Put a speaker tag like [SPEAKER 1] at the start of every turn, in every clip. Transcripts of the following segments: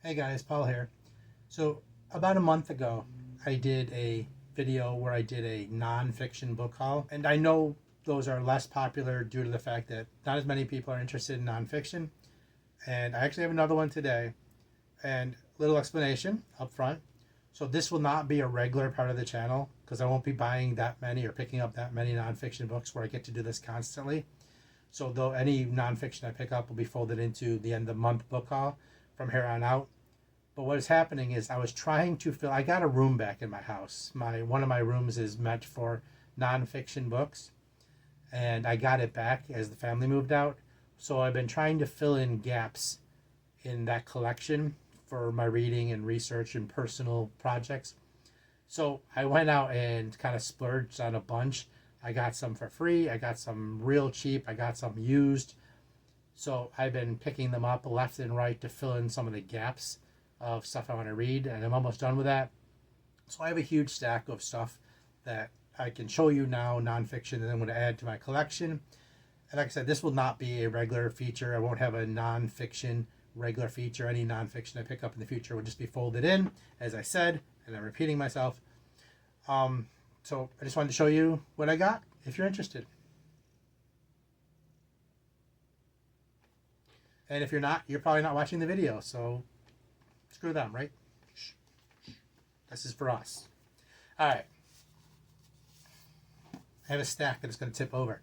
[SPEAKER 1] Hey guys, Paul here. So, about a month ago, I did a video where I did a non-fiction book haul, and I know those are less popular due to the fact that not as many people are interested in nonfiction. And I actually have another one today, and little explanation up front. So, this will not be a regular part of the channel because I won't be buying that many or picking up that many nonfiction books where I get to do this constantly. So, though any nonfiction I pick up will be folded into the end of the month book haul from here on out. But what is happening is I was trying to fill. I got a room back in my house. My one of my rooms is meant for nonfiction books, and I got it back as the family moved out. So I've been trying to fill in gaps in that collection for my reading and research and personal projects. So I went out and kind of splurged on a bunch. I got some for free. I got some real cheap. I got some used. So I've been picking them up left and right to fill in some of the gaps of stuff I want to read, and I'm almost done with that. So I have a huge stack of stuff that I can show you now, nonfiction, and then I'm going to add to my collection. And like I said, this will not be a regular feature. I won't have a nonfiction regular feature. Any nonfiction I pick up in the future will just be folded in, as I said, and I'm repeating myself. So I just wanted to show you what I got if you're interested. And if you're not, you're probably not watching the video, so screw them, right? This is for us. All right. I have a stack that is going to tip over.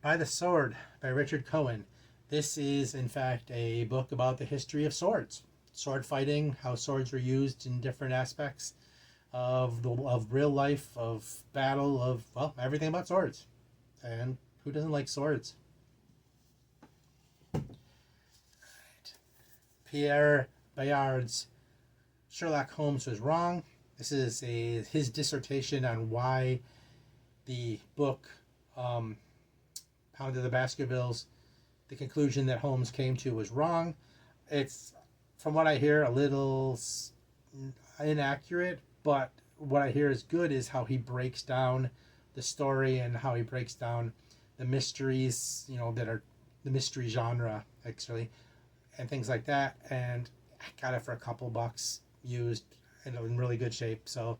[SPEAKER 1] By the Sword by Richard Cohen. This is, in fact, a book about the history of swords. Sword fighting, how swords were used in different aspects of real life, of battle, of, well, everything about swords. And who doesn't like swords? All right. Pierre Bayard's Sherlock Holmes was wrong. This is his dissertation on why the book Hound of the Baskervilles, the conclusion that Holmes came to was wrong. It's, from what I hear, a little inaccurate, but what I hear is good is how he breaks down the story and how he breaks down the mysteries, that are the mystery genre, actually, and things like that. And I got it for a couple bucks used and in really good shape, so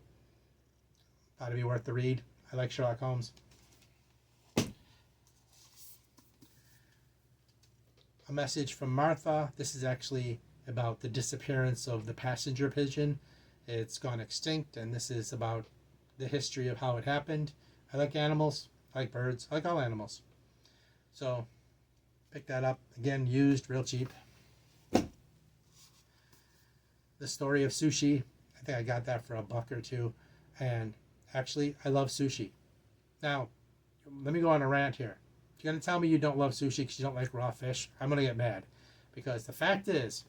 [SPEAKER 1] thought it'd be worth the read. I like Sherlock Holmes. A Message from Martha. This is actually about the disappearance of the passenger pigeon. It's gone extinct, and this is about the history of how it happened. I like animals. I like birds. I like all animals. So pick that up. Again, used, real cheap. The Story of Sushi. I think I got that for $1 or $2. And actually, I love sushi. Now, let me go on a rant here. If you're going to tell me you don't love sushi because you don't like raw fish, I'm going to get mad. Because the fact is,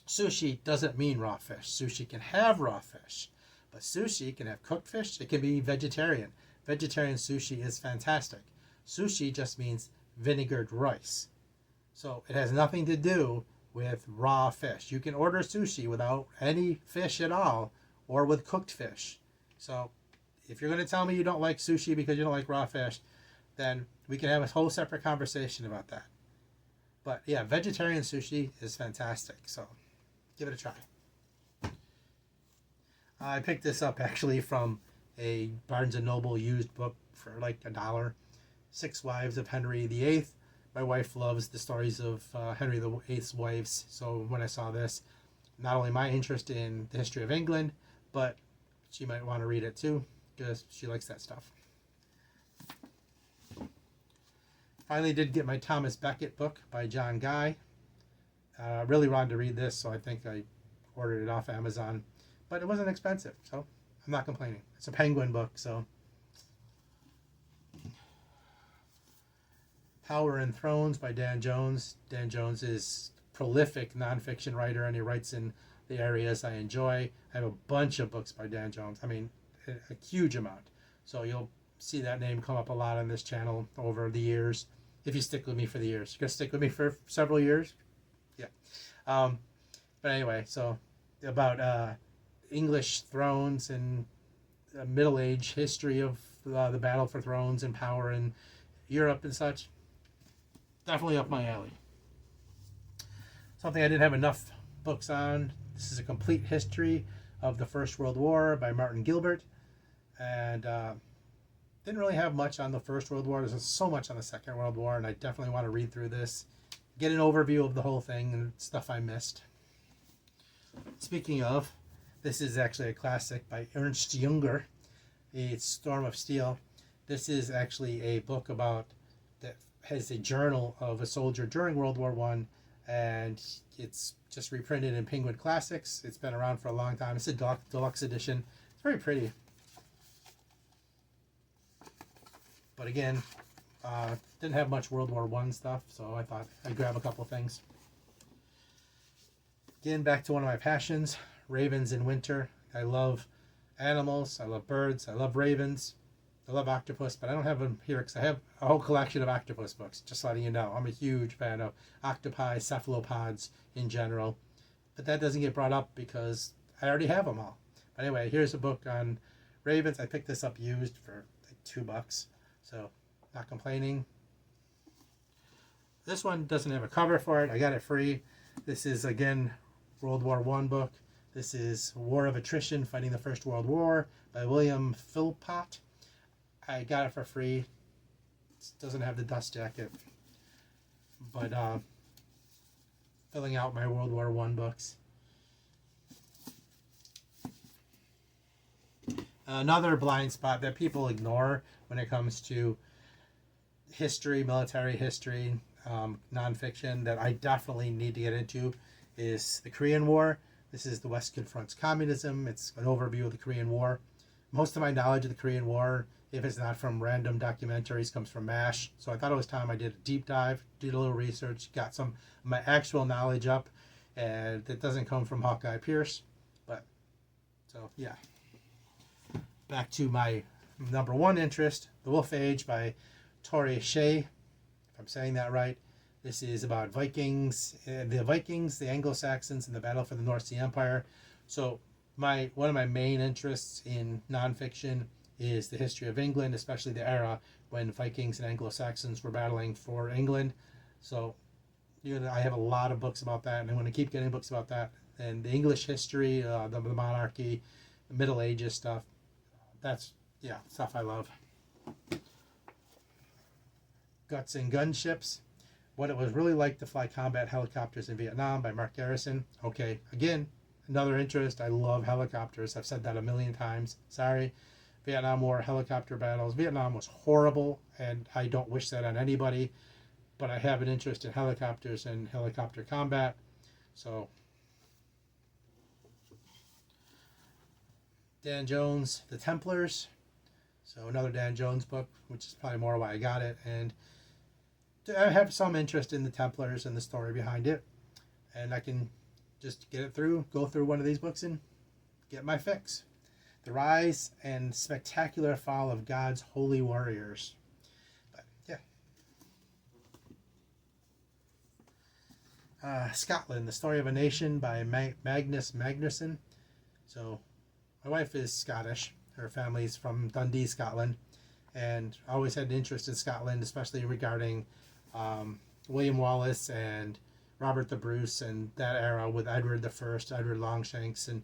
[SPEAKER 1] sushi doesn't mean raw fish. Sushi can have raw fish. But sushi can have cooked fish. It can be vegetarian. Vegetarian sushi is fantastic. Sushi just means vinegared rice. So it has nothing to do with raw fish. You can order sushi without any fish at all, or with cooked fish. So if you're going to tell me you don't like sushi because you don't like raw fish, then we can have a whole separate conversation about that. But yeah, vegetarian sushi is fantastic, so give it a try. I picked this up actually from a Barnes & Noble used book for like $1. Six Wives of Henry VIII. My wife loves the stories of Henry VIII's wives, so when I saw this, not only my interest in the history of England, but she might want to read it too, because she likes that stuff. Finally did get my Thomas Becket book by John Guy. Really wanted to read this, so I think I ordered it off Amazon, but it wasn't expensive, so I'm not complaining. It's a Penguin book, so. Power and Thrones by Dan Jones. Dan Jones is a prolific nonfiction writer, and he writes in the areas I enjoy. I have a bunch of books by Dan Jones. I mean, a huge amount. So you'll see that name come up a lot on this channel over the years. If you stick with me for the years. You're going to stick with me for several years? Yeah. But anyway, so about English thrones and Middle Age history of the battle for thrones and power in Europe and such. Definitely up my alley. Something I didn't have enough books on. This is a complete history of the First World War by Martin Gilbert. And didn't really have much on the First World War. There's so much on the Second World War, and I definitely want to read through this, get an overview of the whole thing and stuff I missed. Speaking of, this is actually a classic by Ernst Junger. It's Storm of Steel. This is actually a book about that has a journal of a soldier during World War One, and it's just reprinted in Penguin Classics. It's been around for a long time. It's a deluxe edition. It's very pretty. But again, didn't have much World War One stuff, so I thought I'd grab a couple things. Again, back to one of my passions, ravens in winter. I love animals, I love birds, I love ravens, I love octopus, but I don't have them here because I have a whole collection of octopus books, just letting you know. I'm a huge fan of octopi, cephalopods in general, but that doesn't get brought up because I already have them all. But anyway, here's a book on ravens. I picked this up used for like $2. So, not complaining. This one doesn't have a cover for it. I got it free. This is, again, World War One book. This is War of Attrition, Fighting the First World War by William Philpott. I got it for free. It doesn't have the dust jacket. But, filling out my World War One books. Another blind spot that people ignore when it comes to history, military history, nonfiction that I definitely need to get into is the Korean War. This is The West Confronts Communism. It's an overview of the Korean War. Most of my knowledge of the Korean War, if it's not from random documentaries, comes from MASH. So I thought it was time I did a deep dive, did a little research, got some of my actual knowledge up, and it doesn't come from Hawkeye Pierce. But, so yeah. Back to my number one interest, The Wolf Age by Tori Shea, if I'm saying that right. This is about Vikings, the Anglo-Saxons, and the battle for the North Sea Empire. So one of my main interests in nonfiction is the history of England, especially the era when Vikings and Anglo-Saxons were battling for England. So I have a lot of books about that, and I'm going to keep getting books about that. And the English history, the monarchy, the Middle Ages stuff. That's, stuff I love. Guts and Gunships. What It Was Really Like to Fly Combat Helicopters in Vietnam by Mark Garrison. Okay, again, another interest. I love helicopters. I've said that a million times. Sorry. Vietnam War, helicopter battles. Vietnam was horrible, and I don't wish that on anybody. But I have an interest in helicopters and helicopter combat. So, Dan Jones, The Templars. So another Dan Jones book, which is probably more why I got it. And I have some interest in the Templars and the story behind it. And I can just get it through, go through one of these books and get my fix. The Rise and Spectacular Fall of God's Holy Warriors. But, yeah. Scotland, The Story of a Nation by Magnus Magnusson. So, my wife is Scottish. Her family's from Dundee, Scotland. And I always had an interest in Scotland, especially regarding William Wallace and Robert the Bruce and that era with Edward the First, Edward Longshanks, and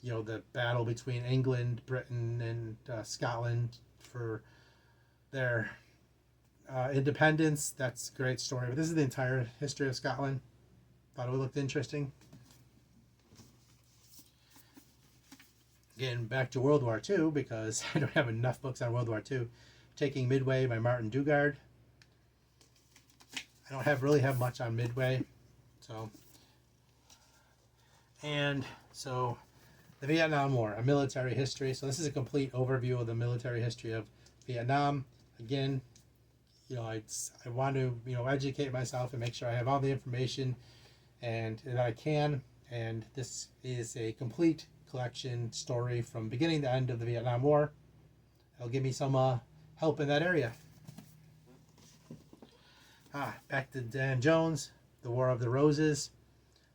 [SPEAKER 1] the battle between England, Britain, and Scotland for their independence. That's a great story. But this is the entire history of Scotland. Thought it looked interesting. Getting back to World War II, because I don't have enough books on World War II. Taking Midway by Martin Dugard. I don't really have much on Midway. So the Vietnam War, a military history. So this is a complete overview of the military history of Vietnam. Again, I want to educate myself and make sure I have all the information and that I can. And this is a complete collection story from beginning to end of the Vietnam War. It'll give me some help in that area. Back to Dan Jones, The War of the Roses,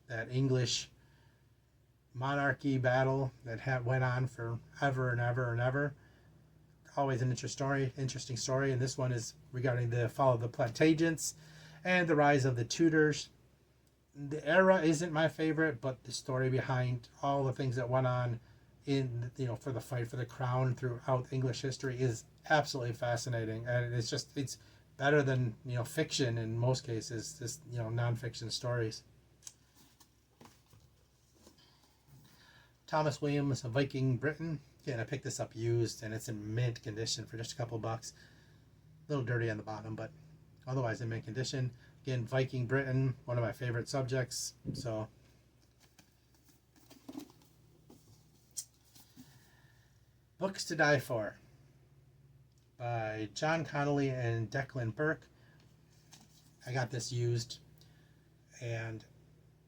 [SPEAKER 1] that English monarchy battle that went on for ever and ever and ever. Always an interesting story, and this one is regarding the fall of the Plantagenets and the rise of the Tudors. The era isn't my favorite, but the story behind all the things that went on in, for the fight for the crown throughout English history is absolutely fascinating, and it's better than fiction in most cases. Just nonfiction stories. Thomas Williams, Viking Britain. Again, I picked this up used, and it's in mint condition for just a couple bucks. A little dirty on the bottom, but otherwise in mint condition. Again, Viking Britain, one of my favorite subjects. So, Books to Die For by John Connolly and Declan Burke. I got this used, and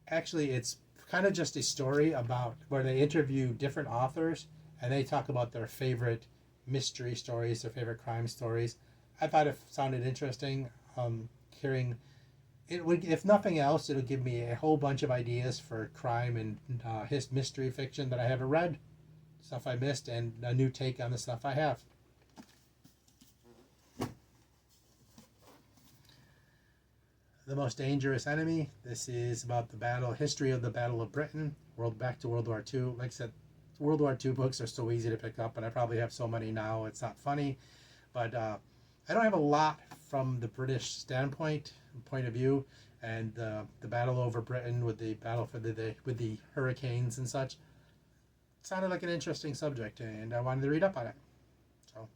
[SPEAKER 1] actually it's kind of just a story about where they interview different authors and they talk about their favorite mystery stories, their favorite crime stories. I thought it sounded interesting. Hearing it would, if nothing else, it'll give me a whole bunch of ideas for crime and his mystery fiction that I haven't read, stuff I missed, and a new take on the stuff I have. The Most Dangerous Enemy. This is about the history of the Battle of Britain, back to World War II. Like I said, World War II books are so easy to pick up, and I probably have so many now, it's not funny. But I don't have a lot from the British point of view, and the battle over Britain with the battle for with the hurricanes and such. It sounded like an interesting subject, and I wanted to read up on it. So,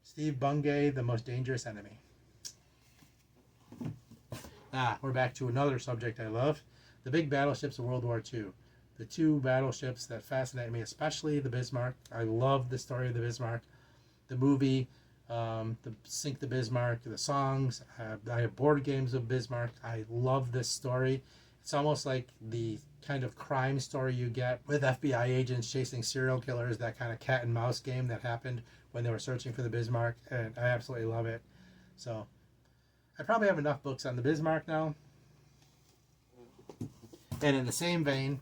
[SPEAKER 1] Steve Bungay, The Most Dangerous Enemy. We're back to another subject I love. The big battleships of World War II. The two battleships that fascinate me, especially the Bismarck. I love the story of the Bismarck. The movie, the Sink the Bismarck, the songs. I have board games of Bismarck. I love this story. It's almost like the kind of crime story you get with FBI agents chasing serial killers, that kind of cat and mouse game that happened when they were searching for the Bismarck, and I absolutely love it. So, I probably have enough books on the Bismarck now. And in the same vein,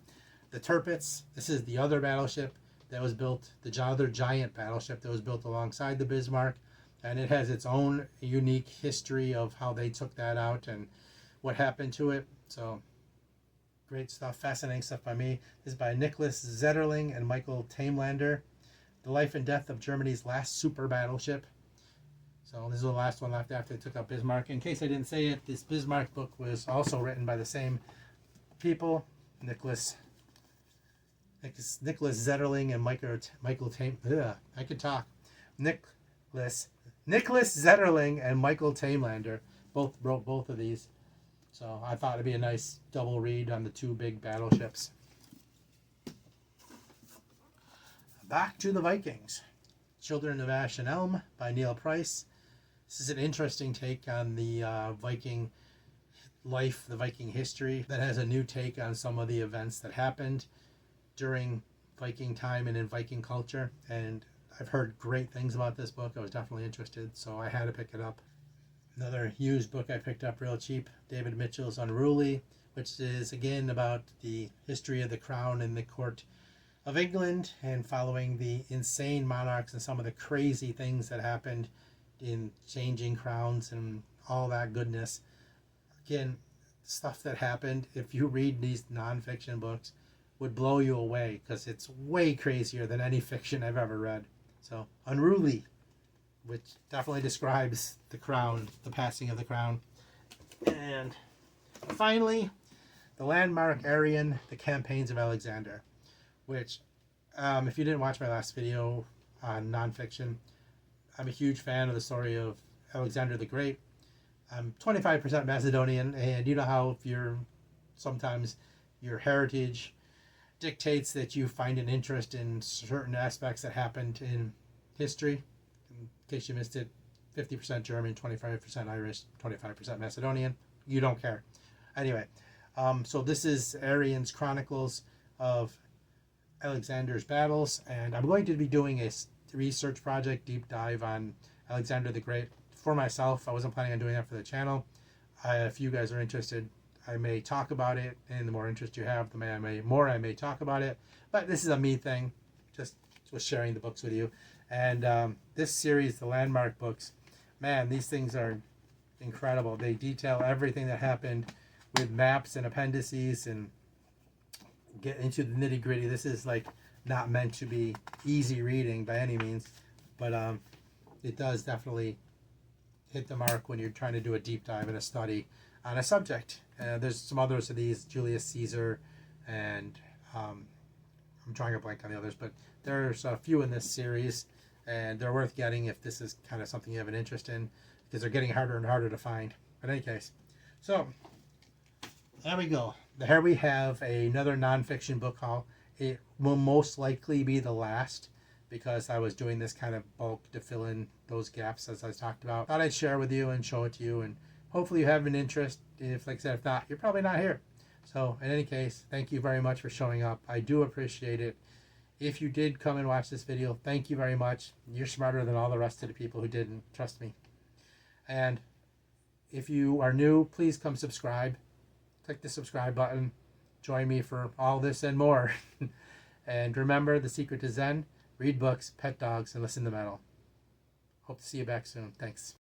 [SPEAKER 1] the Tirpitz. This is the other battleship that was built, the other giant battleship that was built alongside the Bismarck. And it has its own unique history of how they took that out and what happened to it. So, great stuff, fascinating stuff by me. This is by Nicholas Zetterling and Michael Tamelander. The Life and Death of Germany's Last Super Battleship. So this is the last one left after they took out Bismarck. In case I didn't say it, this Bismarck book was also written by the same people, Nicholas Zetterling and Michael Nicholas Zetterling and Michael Tamelander both wrote both of these. So I thought it'd be a nice double read on the two big battleships. Back to the Vikings. Children of Ash and Elm by Neil Price. This is an interesting take on the Viking life, the Viking history, that has a new take on some of the events that happened during Viking time and in Viking culture. And I've heard great things about this book. I was definitely interested, so I had to pick it up. Another used book I picked up real cheap, David Mitchell's Unruly, which is again about the history of the crown and the court of England and following the insane monarchs and some of the crazy things that happened in changing crowns and all that goodness. Again, stuff that happened, if you read these nonfiction books, would blow you away because it's way crazier than any fiction I've ever read. So, Unruly, which definitely describes the crown, the passing of the crown. And finally, the landmark Arian, The Campaigns of Alexander, which, if you didn't watch my last video on nonfiction, I'm a huge fan of the story of Alexander the Great. I'm 25% Macedonian, and you know how sometimes your heritage dictates that you find an interest in certain aspects that happened in history. In case you missed it, 50% German, 25% Irish, 25% Macedonian. You don't care. Anyway, so this is Arrian's Chronicles of Alexander's battles, and I'm going to be doing a research project, deep dive on Alexander the Great for myself. I wasn't planning on doing that for the channel. If you guys are interested, I may talk about it, and the more interest you have, the more I may talk about it. But this is a me thing, just was sharing the books with you. And this series, the Landmark books, man, these things are incredible. They detail everything that happened with maps and appendices and get into the nitty gritty. This is like not meant to be easy reading by any means, but it does definitely hit the mark when you're trying to do a deep dive in a study on a subject. There's some others of these, Julius Caesar, and I'm drawing a blank on the others, but there's a few in this series, and they're worth getting if this is kind of something you have an interest in, because they're getting harder and harder to find. But in any case, so there we go. Here we have another nonfiction book haul. It will most likely be the last, because I was doing this kind of bulk to fill in those gaps as I talked about. Thought I'd share with you and show it to you, and hopefully you have an interest. If, like I said, if not, you're probably not here. So in any case, thank you very much for showing up. I do appreciate it. If you did come and watch this video, thank you very much. You're smarter than all the rest of the people who didn't, trust me. And if you are new, please come subscribe. Click the subscribe button. Join me for all this and more. And remember, the secret to Zen: read books, pet dogs, and listen to metal. Hope to see you back soon. Thanks.